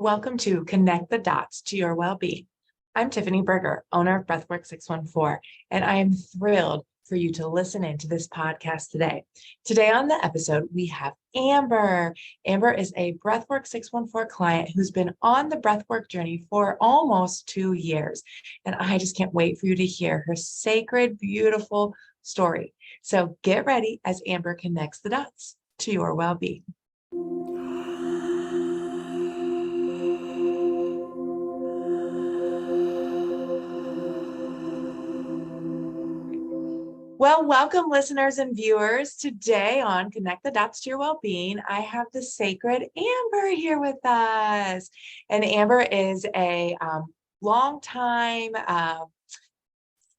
Welcome to Connect the Dots to Your Wellbeing. I'm Tiffany Berger, owner of Breathwork614, and I am thrilled for you to listen into this podcast today. Today on the episode, we have Amber. Amber is a Breathwork614 client who's been on the Breathwork journey for almost 2 years. And I just can't wait for you to hear her sacred, beautiful story. So get ready as Amber connects the dots to your well-being. Well, welcome listeners and viewers. Today on Connect the Dots to Your Wellbeing, I have the sacred Amber here with us. And Amber is a longtime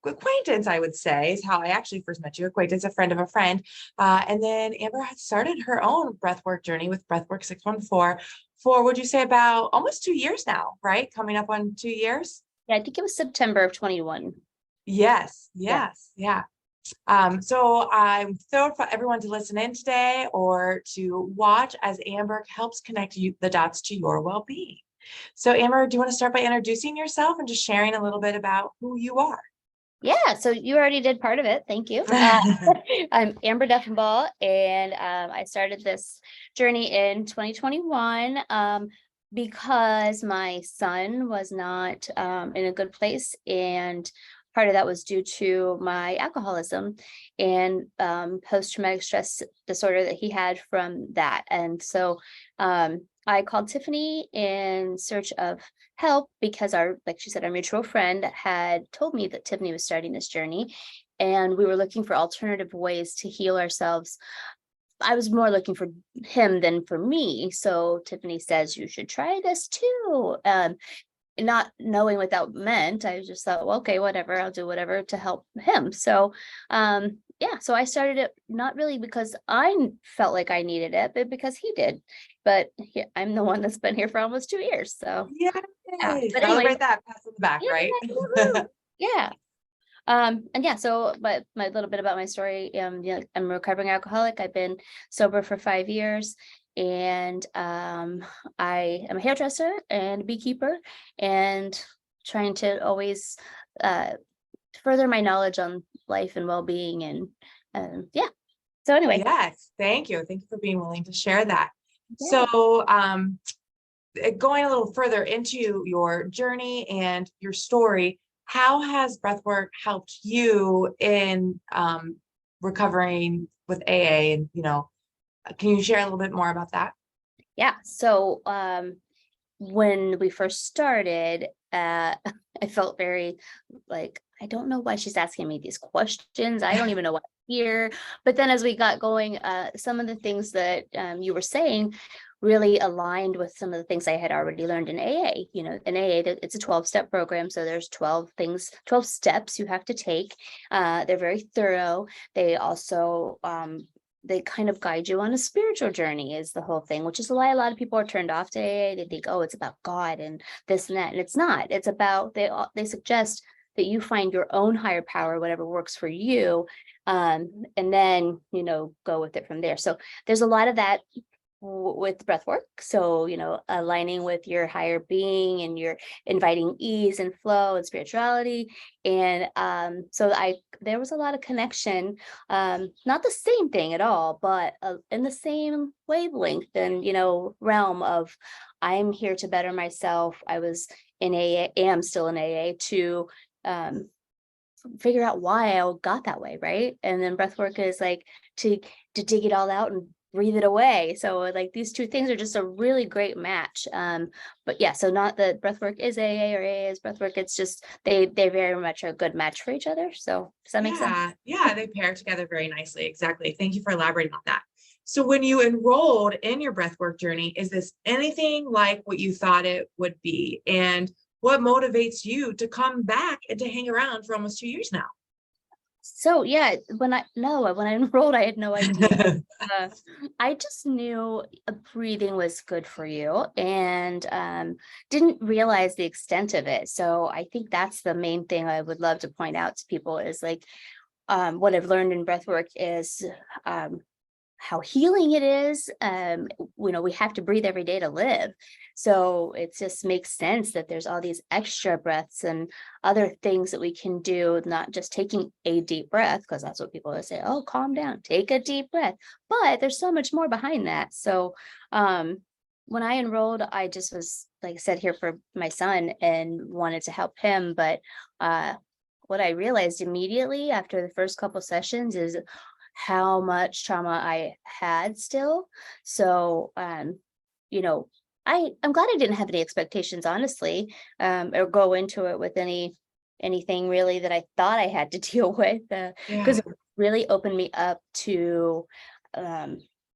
acquaintance, I would say, is how I actually first met you. Acquaintance, a friend of a friend. And then Amber had started her own breathwork journey with Breathwork614 for, would you say, about almost 2 years now, right? Coming up on 2 years? Yeah, I think it was September of 21. Yes. So I'm thrilled for everyone to listen in today or to watch as Amber helps connect the dots to your well-being. So Amber, do you want to start by introducing yourself and just sharing a little bit about who you are? Yeah, so you already did part of it. Thank you. I'm Amber Duffenball, and I started this journey in 2021 because my son was not in a good place, and part of that was due to my alcoholism and post-traumatic stress disorder that he had from that. And so I called Tiffany in search of help because like she said, our mutual friend had told me that Tiffany was starting this journey, and we were looking for alternative ways to heal ourselves. I was more looking for him than for me. So Tiffany says, you should try this too. Not knowing what that meant, I just thought, well, okay, whatever, I'll do whatever to help him. So so I started it not really because I felt like I needed it, but because he did. But I'm the one that's been here for almost 2 years. So Yay. But Celebrate anyway, that, pass on the back, right? Yeah. So my little bit about my story, I'm a recovering alcoholic. I've been sober for 5 years, and I am a hairdresser and a beekeeper, and trying to always further my knowledge on life and well-being. And so anyway. Yes, thank you for being willing to share that. Yeah. So going a little further into your journey and your story, how has breathwork helped you in recovering with AA? And, can you share a little bit more about that? Yeah. So when we first started, I felt very like, I don't know why she's asking me these questions. I don't even know what here. But then as we got going, some of the things that you were saying really aligned with some of the things I had already learned in AA. In AA, it's a 12-step program. So there's 12 steps you have to take. They're very thorough. They also they kind of guide you on a spiritual journey is the whole thing, which is why a lot of people are turned off to AA. They think, oh, it's about God and this and that. And it's not. It's about, they suggest that you find your own higher power, whatever works for you. And then, go with it from there. So there's a lot of that with breath work. So, aligning with your higher being, and you're inviting ease and flow and spirituality. And so there was a lot of connection, not the same thing at all, but in the same wavelength and, realm of, I'm here to better myself. I was in AA, am still in AA to figure out why I got that way. Right. And then breath work is like to dig it all out and breathe it away. So like these two things are just a really great match. But yeah, so not that breathwork is AA or AA is breathwork. It's just they very much are a good match for each other. So does that make sense? Yeah, they pair together very nicely. Exactly. Thank you for elaborating on that. So when you enrolled in your breathwork journey, is this anything like what you thought it would be? And what motivates you to come back and to hang around for almost 2 years now? So yeah, when I enrolled, I had no idea. I just knew breathing was good for you, and didn't realize the extent of it. So I think that's the main thing I would love to point out to people is like what I've learned in breathwork is how healing it is. We have to breathe every day to live. So it just makes sense that there's all these extra breaths and other things that we can do, not just taking a deep breath, because that's what people always say, oh, calm down, take a deep breath. But there's so much more behind that. So when I enrolled, I just was, like I said, here for my son and wanted to help him. But what I realized immediately after the first couple sessions is how much trauma I had still. So, you know, I'm glad I didn't have any expectations, honestly, or go into it with anything really that I thought I had to deal with, because it really opened me up to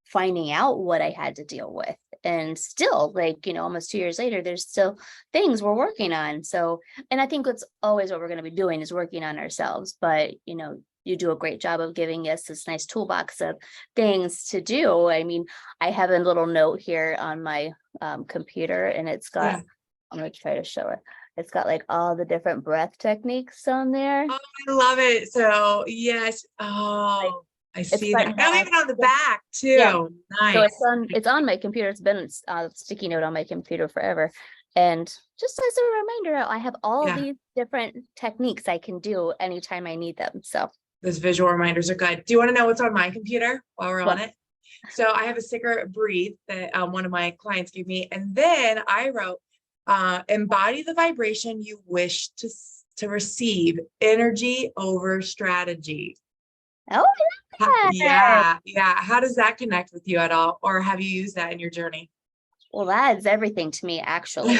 finding out what I had to deal with. And still, like, almost 2 years later, there's still things we're working on. So, and I think that's always what we're going to be doing, is working on ourselves. But, you do a great job of giving us this nice toolbox of things to do. I mean, I have a little note here on my computer, and it's got, I'm going to try to show it. It's got like all the different breath techniques on there. Oh, I love it. So yes. Oh, I see that. Oh, even on the back too. Yeah. Nice. So it's on my computer. It's been a sticky note on my computer forever. And just as a reminder, I have all these different techniques I can do anytime I need them. So those visual reminders are good. Do you want to know what's on my computer while we're on it? So I have a sticker, breathe, that one of my clients gave me. And then I wrote, embody the vibration you wish to receive, energy over strategy. Oh, yeah. How does that connect with you at all? Or have you used that in your journey? Well, that's everything to me, actually.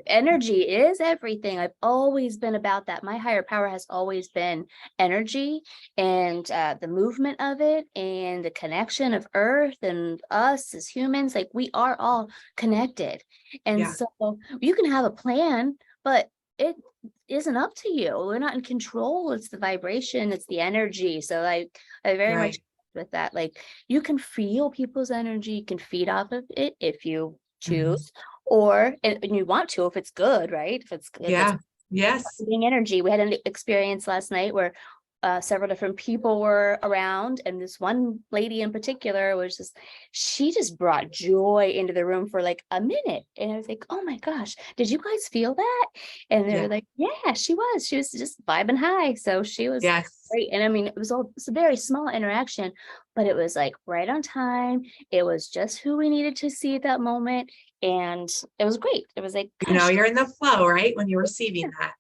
Energy is everything. I've always been about that. My higher power has always been energy, and the movement of it, and the connection of Earth and us as humans. Like, we are all connected. And so you can have a plan, but it isn't up to you. We're not in control. It's the vibration, it's the energy. So I very much with that, like, you can feel people's energy, you can feed off of it if you choose, or and you want to, if it's good, right? If it's energy. We had an experience last night where several different people were around, and this one lady in particular she just brought joy into the room for like a minute, and I was like, oh my gosh, did you guys feel that? And they were like, yeah, she was just vibing high. So she was great. And I mean, it's a very small interaction, but it was like right on time. It was just who we needed to see at that moment, and it was great. It was like, gosh, you're in the flow, right, when you're receiving that.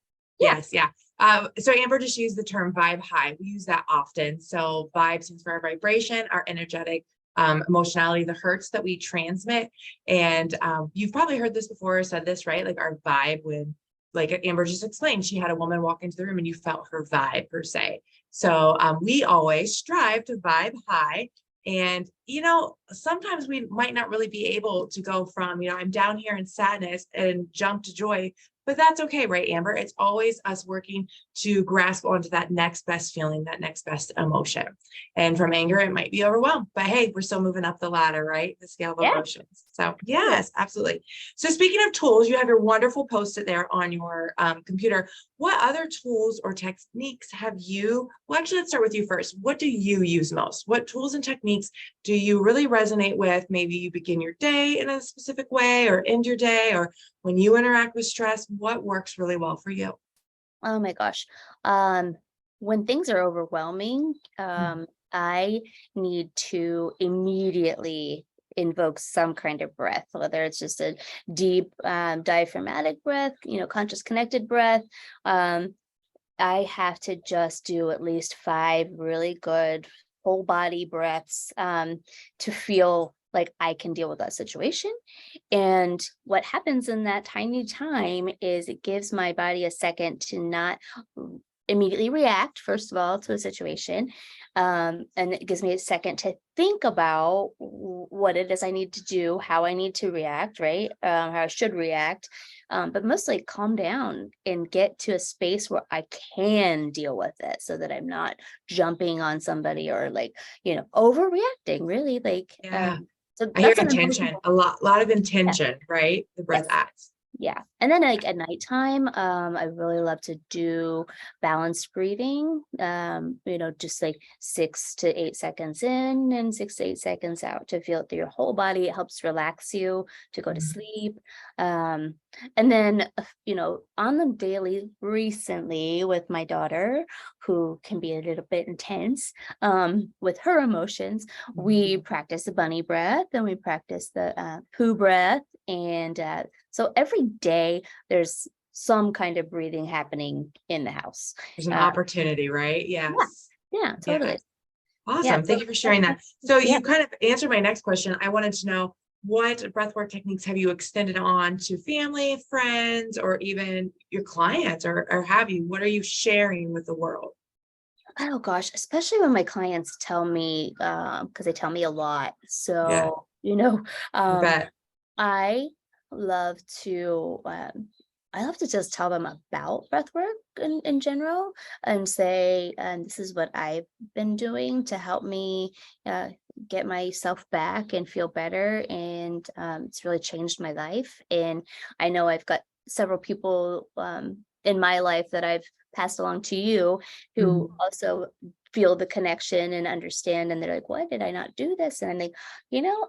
So Amber just used the term vibe high. We use that often. So vibe stands for our vibration, our energetic emotionality, the hertz that we transmit. And you've probably heard this before or said this, right? Like our vibe, when, like Amber just explained, she had a woman walk into the room and you felt her vibe per se. So we always strive to vibe high. And, sometimes we might not really be able to go from, I'm down here in sadness and jump to joy. But that's okay, right, Amber? It's always us working to grasp onto that next best feeling, that next best emotion. And from anger, it might be overwhelmed, but hey, we're still moving up the ladder, right? The scale of emotions. So yes, absolutely. So speaking of tools, you have your wonderful Post-it there on your computer. What other tools or techniques have you? Well, actually, let's start with you first. What do you use most? What tools and techniques do you really resonate with? Maybe you begin your day in a specific way, or end your day, or when you interact with stress, what works really well for you? Oh my gosh. When things are overwhelming, I need to immediately invoke some kind of breath, whether it's just a deep diaphragmatic breath, conscious connected breath. I have to just do at least 5 really good whole body breaths to feel like I can deal with that situation. And what happens in that tiny time is it gives my body a second to not immediately react, first of all, to a situation. And it gives me a second to think about what it is I need to do, how I need to react, right? How I should react. But mostly calm down and get to a space where I can deal with it, so that I'm not jumping on somebody or overreacting, really. So I hear intention, a lot of intention, right? The breath acts. Yeah. And then like at nighttime, I really love to do balanced breathing. Just like 6 to 8 seconds in and 6 to 8 seconds out to feel it through your whole body. It helps relax you to go to Mhm. sleep. Um, and then, on the daily recently with my daughter, who can be a little bit intense, with her emotions, we practice the bunny breath and we practice the poo breath. And so every day there's some kind of breathing happening in the house. There's an Uh, opportunity, right? yeah, Yes. yeah, Yeah. totally. Yeah. Awesome. So Thank you for sharing that. So yeah. you kind of answered my next question. I wanted to know, what breathwork techniques have you extended on to family, friends, or even your clients, or have you? What are you sharing with the world? Oh gosh, especially when my clients tell me, because they tell me a lot. Yeah, So, I um, bet. I love to I love to just tell them about breath work in general and say, and this is what I've been doing to help me uh, get myself back and feel better. And it's really changed my life. And I know I've got several people in my life that I've passed along to you who Mhm. also feel the connection and understand. And they're like, why did I not do this? And I'm like,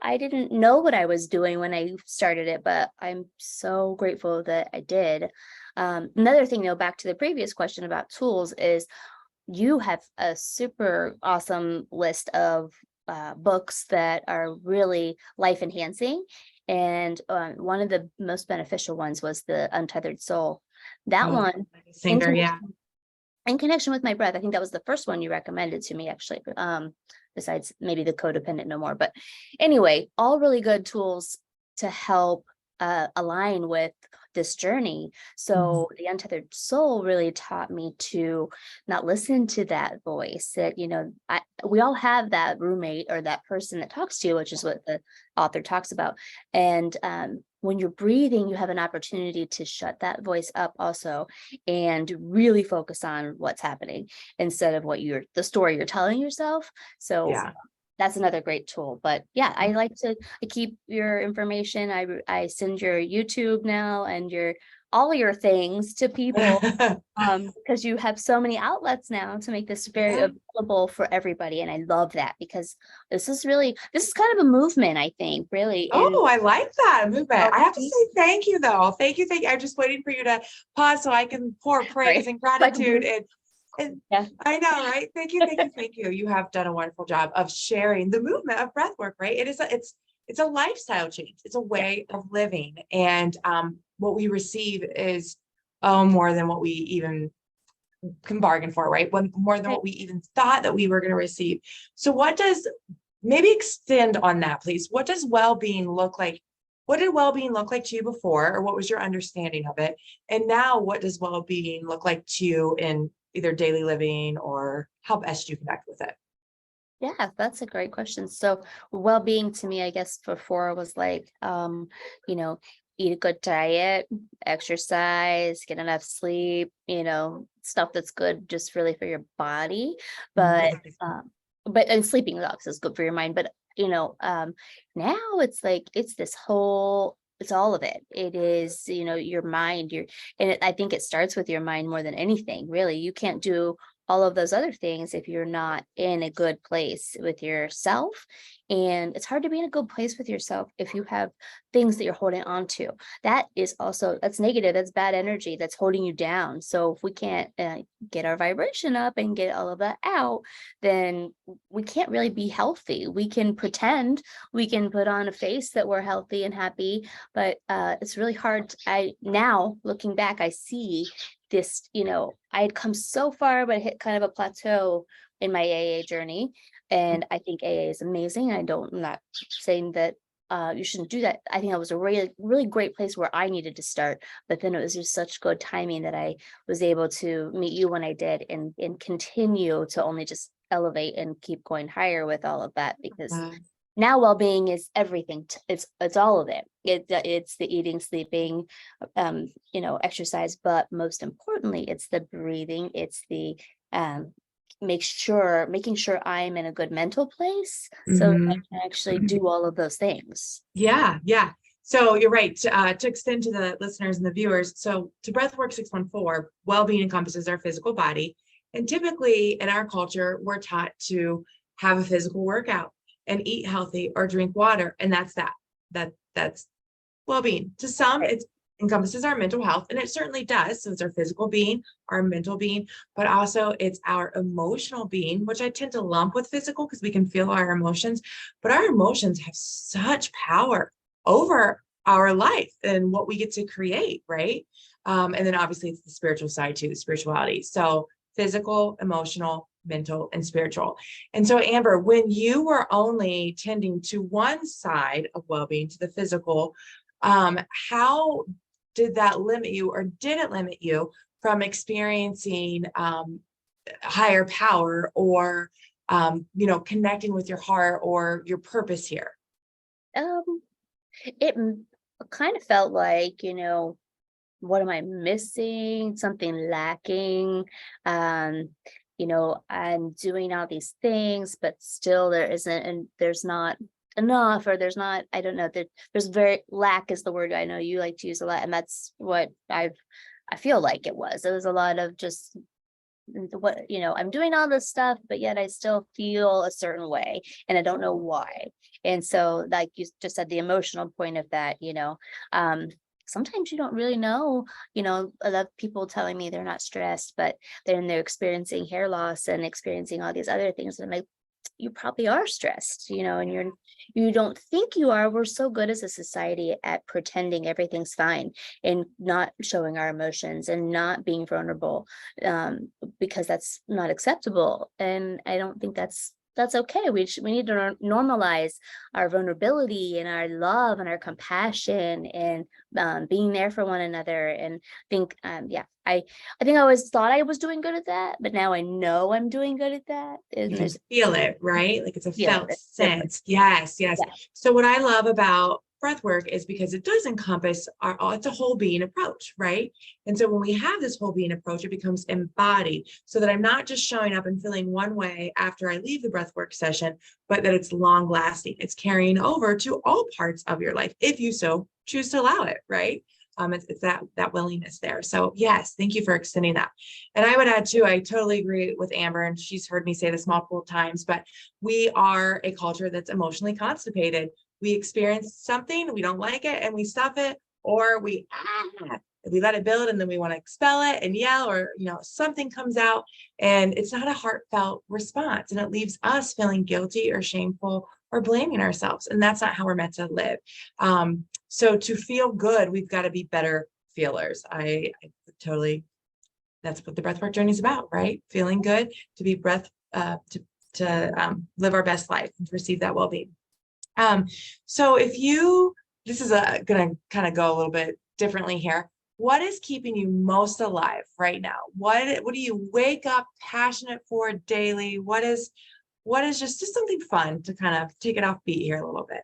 I didn't know what I was doing when I started it, but I'm so grateful that I did. Another thing, back to the previous question about tools is you have a super awesome list of books that are really life enhancing. And one of the most beneficial ones was The Untethered Soul. That Oh, one, like a in singer, yeah. in connection with my breath, I think that was the first one you recommended to me, actually. Besides maybe the codependent no more. But anyway, all really good tools to help align with this journey. Mhm. So the untethered soul really taught me to not listen to that voice that, we all have that roommate or that person that talks to you, which is what the author talks about. And when you're breathing, you have an opportunity to shut that voice up also and really focus on what's happening instead of the story you're telling yourself. So Yeah. that's another great tool. But yeah, I keep your information. I send your YouTube now and all your things to people because you have so many outlets now to make this very Yeah. available for everybody. And I love that because this is kind of a movement, I think, really in Oh, I like that movement. I have to well-being. say thank you, though. Thank you. Thank you. I'm just waiting for you to pause so I can pour praise Right. and Like, gratitude. And yeah. I know, right? Thank you. Thank you. Thank you. You have done a wonderful job of sharing the movement of breath work, right? It's a lifestyle change. It's a Yeah. way of living. And what we receive is more than what we even can bargain for, right? More than Right. what we even thought that we were going to receive. So maybe extend on that, please. What does well-being look like? What did well-being look like to you before, or what was your understanding of it? And now what does well-being look like to you in either daily living, or how best you connect with it? Yeah, that's a great question. So well-being to me, I guess before was like, eat a good diet, exercise, get enough sleep, stuff that's good just really for your body. But Mhm. and sleeping obviously is good for your mind. But now it's like it's all of it. It is, your mind, I think it starts with your mind more than anything, really. You can't do all of those other things if you're not in a good place with yourself. And it's hard to be in a good place with yourself if you have things that you're holding on to. That's negative. That's bad energy that's holding you down. So if we can't get our vibration up and get all of that out, then we can't really be healthy. We can pretend, we can put on a face that we're healthy and happy, but it's really hard. Now looking back, I see this, I had come so far, but I hit kind of a plateau in my AA journey. And I think AA is amazing. I'm not saying that you shouldn't do that. I think that was a really, really great place where I needed to start. But then it was just such good timing that I was able to meet you when I did and continue to only just elevate and keep going higher with all of that because Uh, now well-being is everything. It's all of it. It's the eating, sleeping, exercise, but most importantly, it's the breathing. It's the um, making sure I'm in a good mental place so that I mhm. can actually do all of those things. Yeah, yeah. So you're right. To extend to the listeners and the viewers, so to Breathwork 614, well-being encompasses our physical body. And typically in our culture, we're taught to have a physical workout and eat healthy or drink water. And that's that. That's well-being. To some, it encompasses our mental health, and it certainly does. So it's our physical being, our mental being, but also it's our emotional being, which I tend to lump with physical because we can feel our emotions, but our emotions have such power over our life and what we get to create, right? And then obviously it's the spiritual side too, the spirituality. So physical, emotional, mental, and spiritual. And so, Amber, when you were only tending to one side of well-being, to the physical, how did that limit you, or did it limit you from experiencing higher power, or connecting with your heart or your purpose here? Um, it kind of felt like, what am I missing? Something lacking. Um, I'm doing all these things, but still there isn't, and there's not enough, or there's not, I don't know, that there's lack is the word I know you like to use a lot. And that's what I feel like it was. It was a lot of just I'm doing all this stuff, but yet I still feel a certain way and I don't know why. And so, like you just said, the emotional point of that, um, sometimes you don't really know. A lot of people telling me they're not stressed, but then they're experiencing hair loss and experiencing all these other things. And I'm like, you probably are stressed, and you don't think you are. We're so good as a society at pretending everything's fine and not showing our emotions and not being vulnerable, because that's not acceptable. And I don't think that's okay. We need to normalize our vulnerability and our love and our compassion, and being there for one another. And think, I think I always thought I was doing good at that, but now I know I'm doing good at that. And You can there's feel it, right? Like it's a feel felt it different. sense. Yes, yes. Yeah. So what I love about breath work is because it does encompass it's a whole being approach, right? And so when we have this whole being approach, it becomes embodied, so that I'm not just showing up and feeling one way after I leave the breath work session, but that it's long lasting. It's carrying over to all parts of your life if you so choose to allow it, right? It's that willingness there. So yes, thank you for extending that. And I would add too, I totally agree with Amber, and she's heard me say this multiple times, but we are a culture that's emotionally constipated. We experience something, we don't like it, and we stuff it, or we let it build, and then we want to expel it and yell, or something comes out, and it's not a heartfelt response, and it leaves us feeling guilty or shameful or blaming ourselves, and that's not how we're meant to live. So to feel good, we've got to be better feelers. I totally, that's what the breathwork journey is about, right? Feeling good, to be to live our best life and to receive that well-being. So this is going to kind of go a little bit differently here. What is keeping you most alive right now? What do you wake up passionate for daily? What is just something fun to kind of take it off beat here a little bit?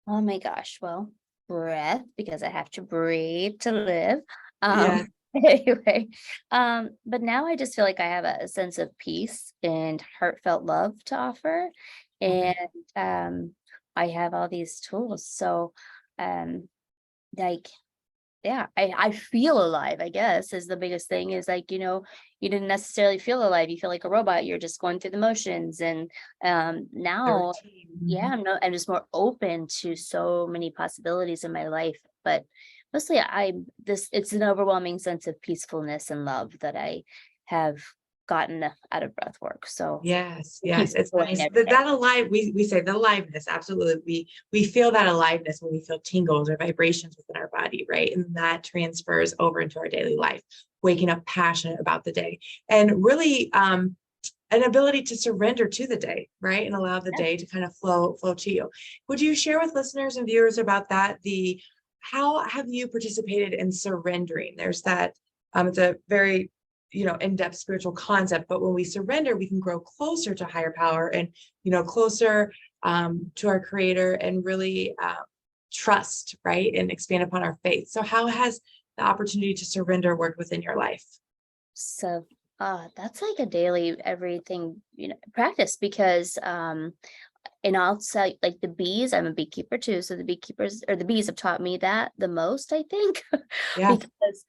Oh my gosh. Well, breath, because I have to breathe to live. Yeah. Anyway, but now I just feel like I have a sense of peace and heartfelt love to offer. And I have all these tools. So like, yeah, I feel alive, I guess, is the biggest thing. Is like, you didn't necessarily feel alive. You feel like a robot. You're just going through the motions. And now, yeah, I'm just more open to so many possibilities in my life. But mostly it's an overwhelming sense of peacefulness and love that I have gotten out of breath work. So Yes, it keeps it's going nice. every day. That alive, we say the aliveness, absolutely. We feel that aliveness when we feel tingles or vibrations within our body, right? And that transfers over into our daily life, waking up passionate about the day, and really an ability to surrender to the day, right? And allow the day to kind of flow to you. Would you share with listeners and viewers about that? How have you participated in surrendering? There's that, it's a very in-depth spiritual concept, but when we surrender, we can grow closer to higher power, and closer to our creator, and really trust, right, and expand upon our faith. So how has the opportunity to surrender worked within your life? So that's like a daily everything, practice, because and I'll say, like, the bees, I'm a beekeeper too, so the beekeepers or the bees have taught me that the most, I think, Yeah. because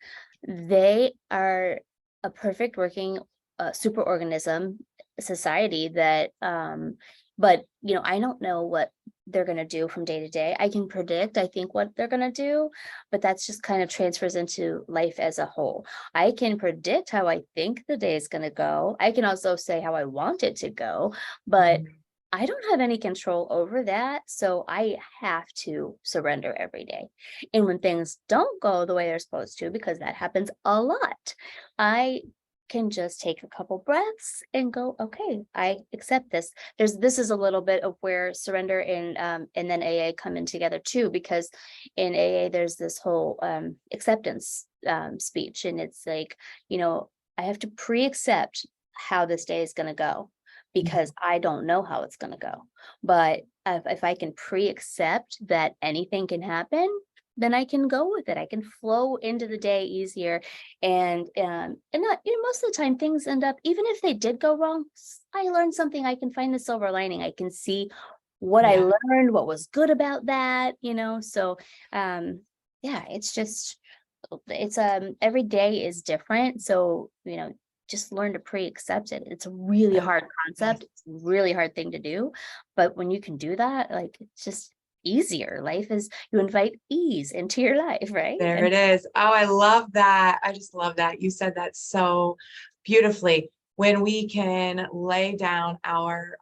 they are a perfect working superorganism society that but I don't know what they're going to do from day to day. I can predict, I think, what they're going to do, but that's just kind of transfers into life as a whole. I can predict how I think the day is going to go. I can also say how I want it to go, but Mhm. I don't have any control over that. So I have to surrender every day. And when things don't go the way they're supposed to, because that happens a lot, I can just take a couple breaths and go, okay, I accept this. This is a little bit of where surrender and then AA come in together too, because in AA there's this whole acceptance speech, and it's like, I have to pre-accept how this day is going to go, because I don't know how it's going to go. But if I can pre-accept that anything can happen, then I can go with it. I can flow into the day easier. And not, most of the time things end up, even if they did go wrong, I learned something. I can find the silver lining. I can see what I Yeah. learned, what was good about that, so yeah, it's every day is different. So, just learn to pre-accept it. It's a really Oh, hard yes. concept. It's a really hard thing to do. But when you can do that, like, it's just easier. Life is, you invite ease into your life, right? There And it is. Oh, I love that. I just love that. You said that so beautifully. When we can lay down our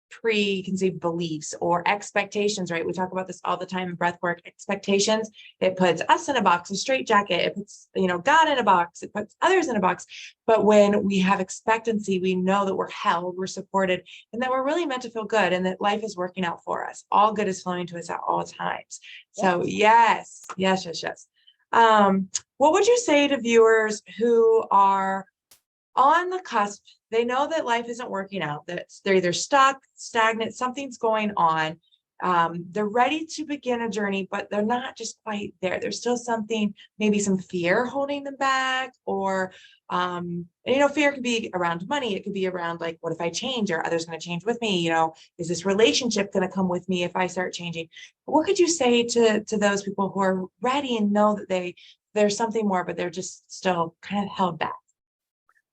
preconceived beliefs or expectations, right? We talk about this all the time in breath work. Expectations, it puts us in a box, a straitjacket. It puts, God in a box. It puts others in a box. But when we have expectancy, we know that we're held, we're supported, and that we're really meant to feel good, and that life is working out for us. All good is flowing to us at all times. So yes. yes, yes, yes, yes. What would you say to viewers who are on the cusp? They know that life isn't working out, that they're either stuck, stagnant, something's going on. They're ready to begin a journey, but they're not just quite there. There's still something, maybe some fear holding them back, or, fear could be around money. It could be around, like, what if I change? Are others going to change with me? Is this relationship going to come with me if I start changing? What could you say to those people who are ready and know that there's something more, but they're just still kind of held back?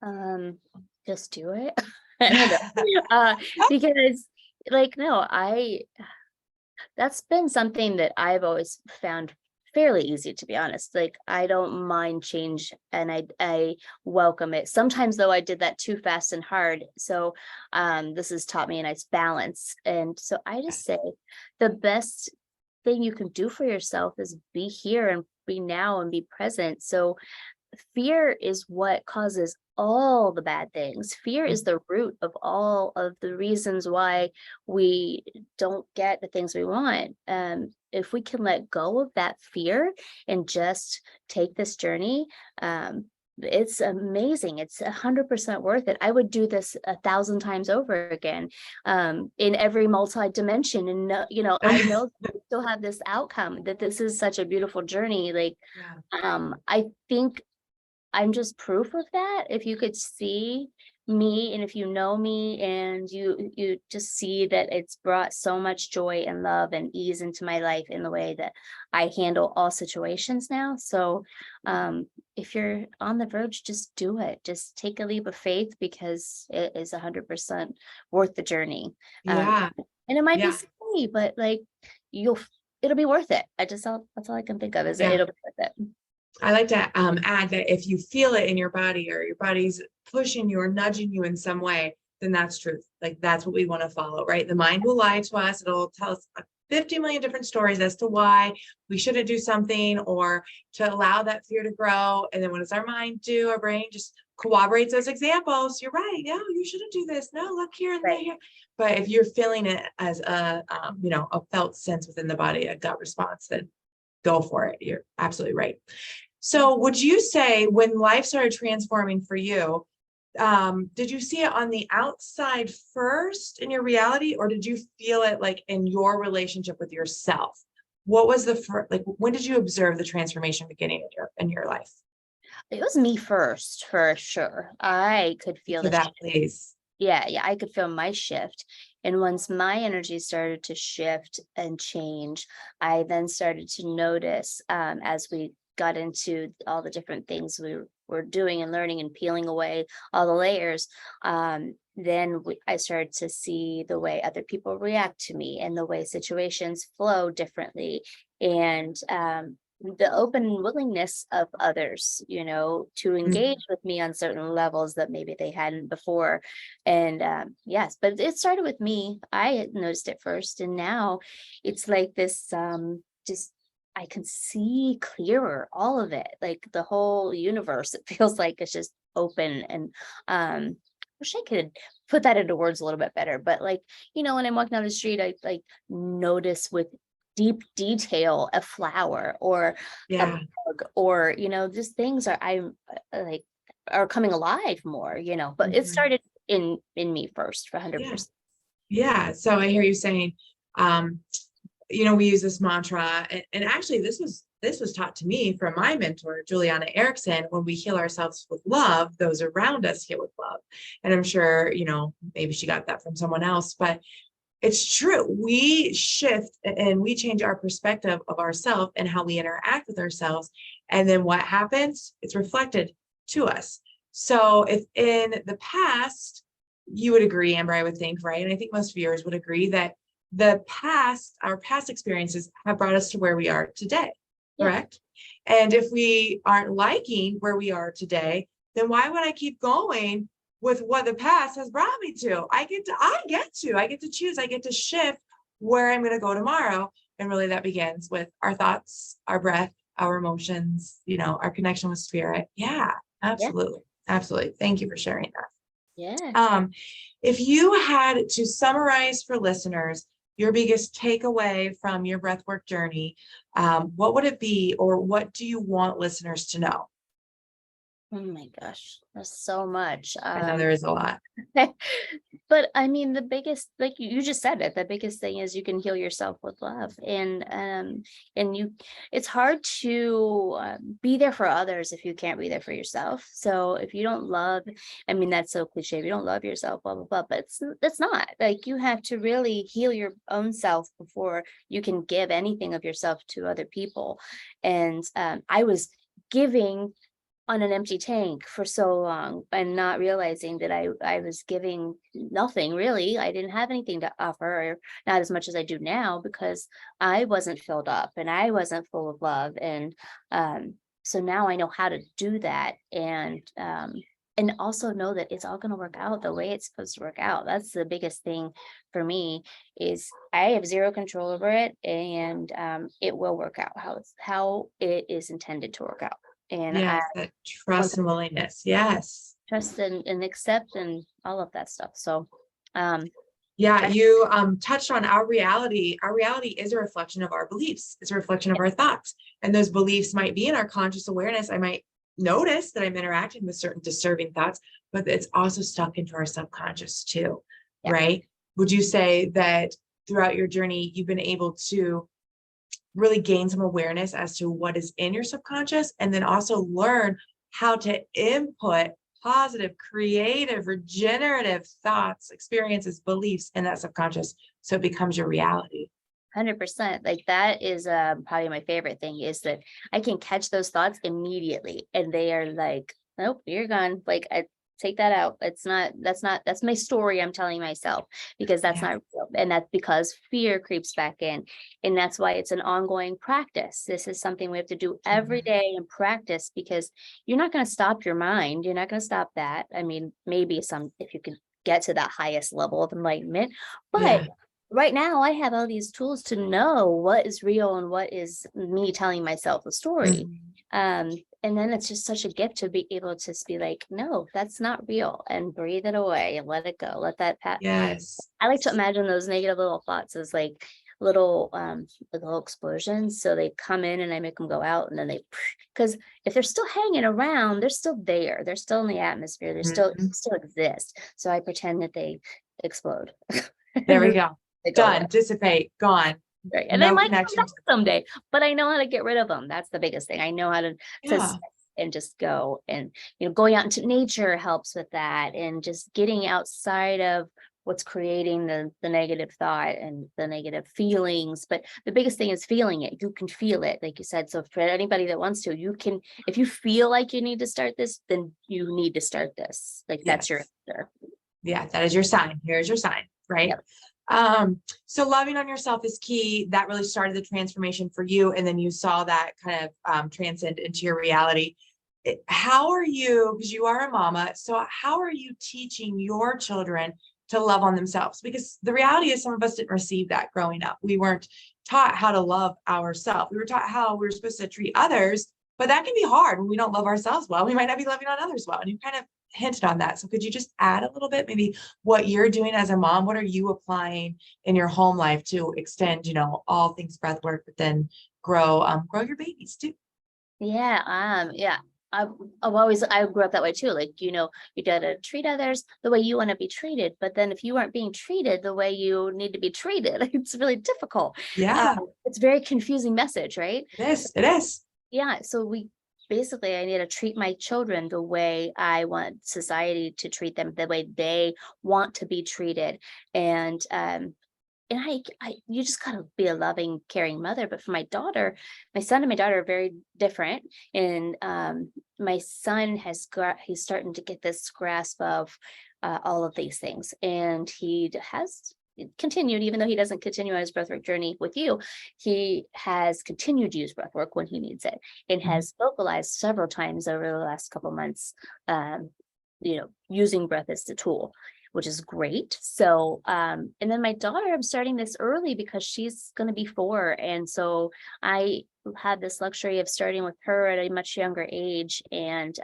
Um, just do it. I don't know. Because, like, no, that's been something that I've always found fairly easy, to be honest. Like, I don't mind change, and I welcome it. Sometimes though I did that too fast and hard. So this has taught me a nice balance. And so I just say the best thing you can do for yourself is be here and be now and be present. So fear is what causes all the bad things. Fear is the root of all of the reasons why we don't get the things we want. If we can let go of that fear and just take this journey, it's amazing. It's 100% worth it. I would do this 1,000 times over again, in every multi-dimension. And I know we still have this outcome, that this is such a beautiful journey. Like, Yeah. I think I'm just proof of that. If you could see me, and if you know me, and you just see that it's brought so much joy and love and ease into my life in the way that I handle all situations now. So if you're on the verge, just do it. Just take a leap of faith, because it is 100% worth the journey. Um, Yeah. and it might be Yeah. scary, but like, it'll be worth it. That's all I can think of, is that Yeah. it'll be worth it. I like to add that if you feel it in your body, or your body's pushing you or nudging you in some way, then that's truth. Like, that's what we want to follow, right? The mind will lie to us. It'll tell us 50 million different stories as to why we shouldn't do something, or to allow that fear to grow. And then what does our mind do? Our brain just corroborates those examples. You're right. No, you shouldn't do this. No, look here and Right. there. But if you're feeling it as a felt sense within the body, a gut response, then go for it. You're absolutely right. So would you say, when life started transforming for you, did you see it on the outside first in your reality, or did you feel it like in your relationship with yourself? What was the first, like, when did you observe the transformation beginning in your life? It was me first, for sure. I could Speak feel to the that, shift. please. Yeah, I could feel my shift. And once my energy started to shift and change, I then started to notice, as we got into all the different things we were doing and learning and peeling away all the layers, I started to see the way other people react to me and the way situations flow differently. And the open willingness of others, to engage with me on certain levels that maybe they hadn't before. And yes, but it started with me. I had noticed it first, and now it's like this, just I can see clearer all of it, like the whole universe. It feels like it's just open. And wish I could put that into words a little bit better. But like, when I'm walking down the street, I like notice with deep detail a flower or a Yeah. bug, or just things like are coming alive more, but it Mhm. started in me first for Yeah. 100%. Yeah. So I hear you saying, um, we use this mantra, and actually this was taught to me from my mentor, Juliana Erickson. When we heal ourselves with love, those around us heal with love. And I'm sure, maybe she got that from someone else, but it's true. We shift and we change our perspective of ourselves and how we interact with ourselves. And then what happens? It's reflected to us. So if in the past, you would agree, Amber, I would think, right? And I think most viewers would agree that our past experiences have brought us to where we are today, Yeah. correct? And if we aren't liking where we are today, then why would I keep going with what the past has brought me to? I get to choose, I get to shift where I'm going to go tomorrow. And really that begins with our thoughts, our breath, our emotions, our connection with spirit. Yeah, Yeah. absolutely. Absolutely. Thank you for sharing that. Yeah. If you had to summarize for listeners your biggest takeaway from your breathwork journey, what would it be, or what do you want listeners to know? Oh my gosh, there's so much. I know there is a lot. But I mean, the biggest, like you just said it, the biggest thing is you can heal yourself with love. And it's hard to be there for others if you can't be there for yourself. So if you don't love, I mean, that's so cliche, if you don't love yourself, blah blah blah, but it's not, like, you have to really heal your own self before you can give anything of yourself to other people. And I was giving on an empty tank for so long and not realizing that I was giving nothing really. I didn't have anything to offer, or not as much as I do now, because I wasn't filled up and I wasn't full of love. And so now I know how to do that, and also know that it's all going to work out the way it's supposed to work out. That's the biggest thing for me, is I have zero control over it, and it will work out how it is intended to work out. And I Yes, that want trust to and willingness. Yes. trust and accept and all of that stuff. So, um, Yeah, I, you touched on our reality. Our reality is a reflection of our beliefs. It's a reflection of our thoughts. And those beliefs might be in our conscious awareness. I might notice that I'm interacting with certain disturbing thoughts, but it's also stuck into our subconscious too, yeah, right? Would you say that throughout your journey, you've been able to really gain some awareness as to what is in your subconscious, and then also learn how to input positive, creative, regenerative thoughts, experiences, beliefs in that subconscious so it becomes your reality? 100%. Like, that is probably my favorite thing, is that I can catch those thoughts immediately, and they are like, nope, you're gone. Like, I take that out. That's my story I'm telling myself, because that's Yeah. not real. And that's because fear creeps back in. And that's why it's an ongoing practice. This is something we have to do every Mhm. day and practice, because you're not going to stop your mind. You're not going to stop that. I mean, maybe if you can get to that highest level of enlightenment, but Yeah. right now I have all these tools to know what is real and what is me telling myself a story. Mhm. And then it's just such a gift to be able to just be like, no, that's not real, and breathe it away and let it go. Let that pass. Yes. I like to imagine those negative little thoughts as little explosions. So they come in and I make them go out, and then because if they're still hanging around, they're still there. They're still in the atmosphere. They're Mhm. still exist. So I pretend that they explode. There we go. They go away. Done. Dissipate. Gone. Right. And they No might come connection back to. someday, but I know how to get rid of them. That's the biggest thing. I know how to Yeah. sit and just go. And going out into nature helps with that. And just getting outside of what's creating the negative thought and the negative feelings. But the biggest thing is feeling it. You can feel it, like you said. So for anybody that wants to, you can, if you feel like you need to start this, then you need to start this. Like that's your Yes. answer. Yeah, that is your sign. Here's your sign, right? Yep. So loving on yourself is key. That really started the transformation for you. And then you saw that kind of transcend into your reality. How are you, because you are a mama, so how are you teaching your children to love on themselves? Because the reality is some of us didn't receive that growing up. We weren't taught how to love ourselves. We were taught how we were supposed to treat others, but that can be hard when we don't love ourselves well. We might not be loving on others well. And you kind of hinted on that. So could you just add a little bit, maybe what you're doing as a mom? What are you applying in your home life to extend, all things breath work, but then grow your babies too? Yeah. I grew up that way too. Like, you gotta treat others the way you want to be treated. But then if you aren't being treated the way you need to be treated, it's really difficult. Yeah, It's a very confusing message, right? it is. It is. Yeah. So I need to treat my children the way I want society to treat them, the way they want to be treated. And you just gotta be a loving, caring mother. But for my daughter, my son and my daughter are very different. And my son he's starting to get this grasp of all of these things. And he has continued, even though he doesn't continue on his breathwork journey with you, he has continued to use breathwork when he needs it, and Mhm. has vocalized several times over the last couple months, using breath as the tool, which is great. So, and then my daughter, I'm starting this early because she's going to be 4. And so I had this luxury of starting with her at a much younger age, and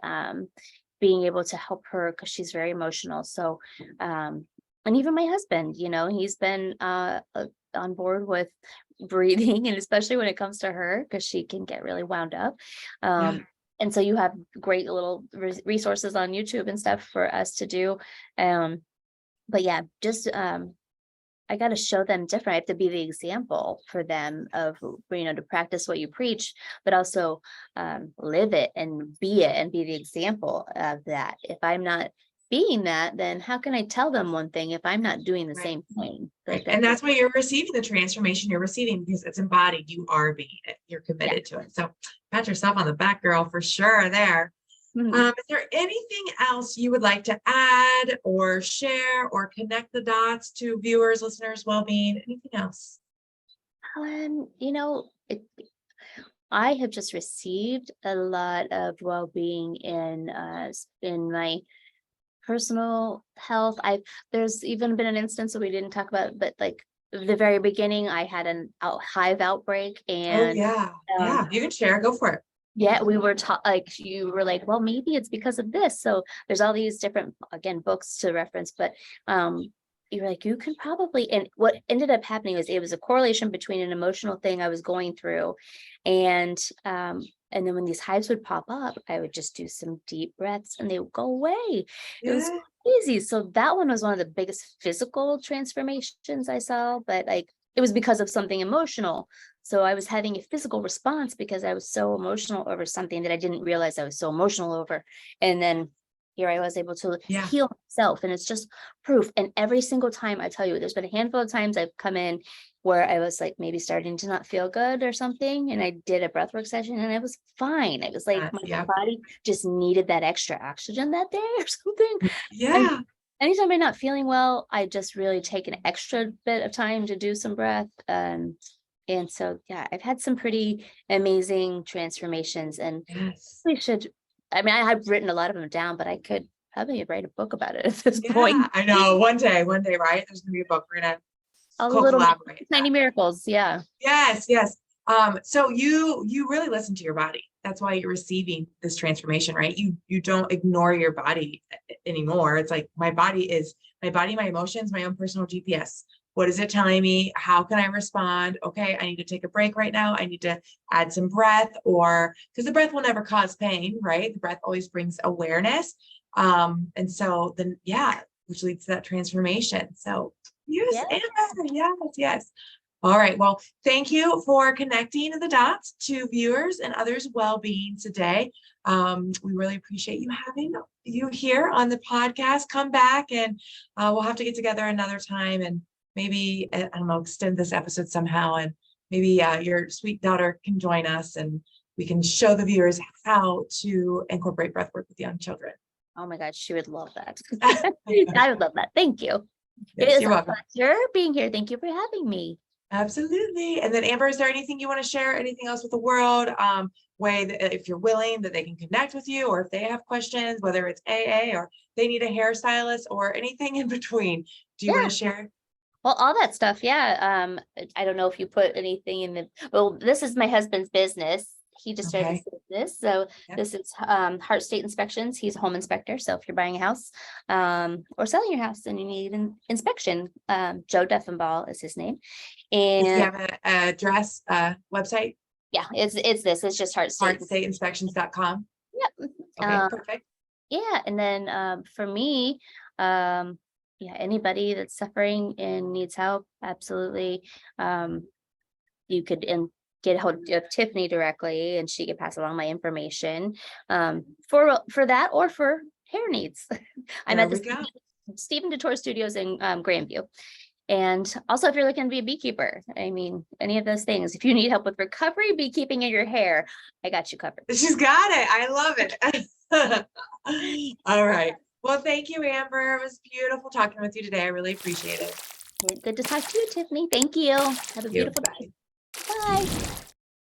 being able to help her because she's very emotional. So, and even my husband, he's been on board with breathing, and especially when it comes to her, because she can get really wound up. Yeah. And so you have great little resources on YouTube and stuff for us to do. But yeah, just I got to show them different. I have to be the example for them of, to practice what you preach, but also live it and be it and be the example of that. If I'm not being that, then how can I tell them one thing if I'm not doing the Right. same thing? Right. And that's why you're receiving the transformation you're receiving, because it's embodied. You are being it. You're committed to it. So pat yourself on the back, girl, for sure there. Is there anything else you would like to add or share or connect the dots to viewers, listeners, well-being, anything else? I have just received a lot of well-being in my personal health. There's even been an instance that we didn't talk about, but like the very beginning, I had an hive outbreak, Oh, and yeah. um, Yeah. You can share. Go for it. yeah, we were taught, like, you were like, well, maybe it's because of this. So there's all these different, again, books to reference, but you're like, you can probably, and what ended up happening was it was a correlation between an emotional thing I was going through, and then when these hives would pop up, I would just do some deep breaths and they would go away. It was Yeah. crazy. So that one was one of the biggest physical transformations I saw, but like it was because of something emotional. So I was having a physical response because I was so emotional over something that I didn't realize I was so emotional over. And then here I was able to Yeah. heal myself. And it's just proof. And every single time, I tell you, there's been a handful of times I've come in where I was like maybe starting to not feel good or something. And I did a breathwork session and it was fine. It was like my Yeah. body just needed that extra oxygen that day or something. And Yeah. anytime I'm not feeling well, I just really take an extra bit of time to do some breath. And so, yeah, I've had some pretty amazing transformations, and Yes. we should, I mean, I've written a lot of them down, but I could probably write a book about it at this point. Yeah. I know. One day, right? There's gonna be a book. We're gonna All the little collaborate that. tiny miracles. Yeah. Yes, yes. So you really listen to your body. That's why you're receiving this transformation, right? You don't ignore your body anymore. It's like my body, my emotions, my own personal GPS. What is it telling me? How can I respond? Okay, I need to take a break right now. I need to add some breath, or because the breath will never cause pain, right? The breath always brings awareness. And so then, yeah, which leads to that transformation. So yes, Yeah. Amber, yes, yes. All right. Well, thank you for connecting the dots to viewers and others' well-being today. We really appreciate you having you here on the podcast. Come back and we'll have to get together another time and maybe, I don't know, extend this episode somehow. And maybe your sweet daughter can join us and we can show the viewers how to incorporate breathwork with young children. Oh my God, she would love that. I would love that. Thank you. It Yes, is you're a welcome. pleasure being here. Thank you for having me. Absolutely. And then Amber, is there anything you want to share? Anything else with the world? Way that if you're willing that they can connect with you, or if they have questions, whether it's AA or they need a hairstylist or anything in between. Do you want to share? Well, all that stuff. Yeah. I don't know if you put anything in well, this is my husband's business. He just started Okay. this business. So Yep. this is Heart State Inspections. He's a home inspector. So if you're buying a house or selling your house and you need an inspection, Joe Deffenbaugh is his name. Does he And have an address, website? yeah, it's just Heart State. Heartstateinspections.com. Yep. Okay, perfect. Yeah. And then for me, yeah, anybody that's suffering and needs help, absolutely. You could get a hold of Tiffany directly and she could pass along my information for that or for hair needs. I'm There at we the go. Stephen Detore Studios in Grandview. And also if you're looking to be a beekeeper, I mean, any of those things, if you need help with recovery, beekeeping, and your hair, I got you covered. She's got it. I love it. All right. Well, thank you, Amber. It was beautiful talking with you today. I really appreciate it. Good to talk to you, Tiffany. Thank you. Have a beautiful day. Bye.